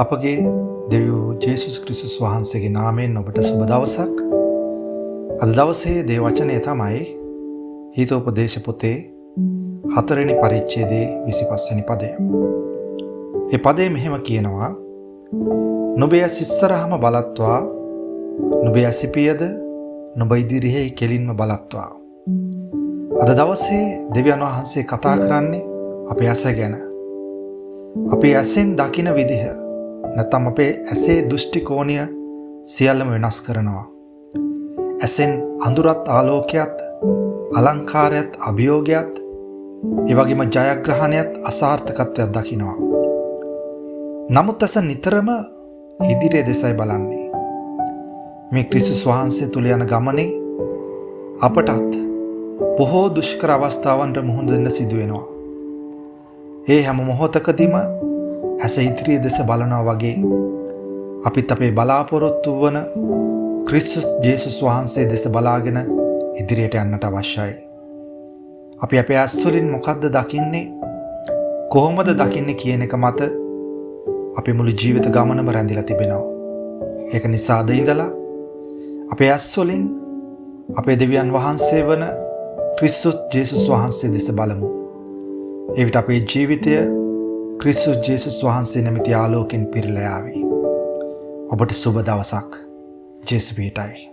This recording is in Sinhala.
අපගේ දෙවියෝ ජේසුස් ක්‍රිස්තුස් වහන්සේගේ නාමයෙන් ඔබට සුබ දවසක්. අද දවසේ දේ වචනය තමයි හිතෝපදේශ පොතේ 4 වෙනි පරිච්ඡේදයේ 25 වෙනි පදය. ඒ පදේ මෙහෙම කියනවා: නුඹේ ඇස් ඉස්සරහම බලත්වා, නුඹේ ඇසිපියද නුඹ ඉදිරියේ කෙලින්ම බලත්වා. අද දවසේ දෙවියන් වහන්සේ කතා කරන්නේ අපේ ඇස ගැන. අපේ ඇසෙන් දකින විදිහ නැත්නම් අපේ ඇසේ දෘෂ්ටි කෝණය සියල්ලම වෙනස් කරනවා. ඇසෙන් අඳුරත් ආලෝකයත්, අලංකාරයත් අභියෝගයත්, ඒ වගේම ජයග්‍රහණයත් අසාර්ථකත්වයක් දකිනවා. නමුත් ඇස නිතරම ඉදිරිය දෙසයි බලන්නේ. මේ ක්‍රිස්තුස් වහන්සේ තුල යන ගමනේ අපටත් බොහෝ දුෂ්කර අවස්ථාවන්ට මුහුණ දෙන්න සිදු වෙනවා. ඒ හැම මොහොතකදීම ඇස ඉදිරිය දෙස බලනවා වගේ අපිත් අපේ බලාපොරොත්තු වන ක්‍රිස්තුස් ජේසුස් වහන්සේ දෙස බලාගෙන ඉදිරියට යන්නට අවශ්‍යයි. අපි අපේ ඇස් වලින් මොකද්ද දකින්නේ, කොහොමද දකින්නේ කියන එක මත අපේ මුළු ජීවිත ගමනම රැඳිලා තිබෙනවා. ඒක නිසා අද ඉඳලා අපේ ඇස් වලින් අපේ දෙවියන් වහන්සේ වන ක්‍රිස්තුස් ජේසුස් වහන්සේ දෙස බලමු. ඒ විට අපේ ජීවිතය ක්‍රිස්තුස් ජේසුස් වහන්සේ නැමැති ආලෝකයෙන් පිරීලා යාවි. ඔබට සුබ දවසක්. ජේසුස් පිටයි.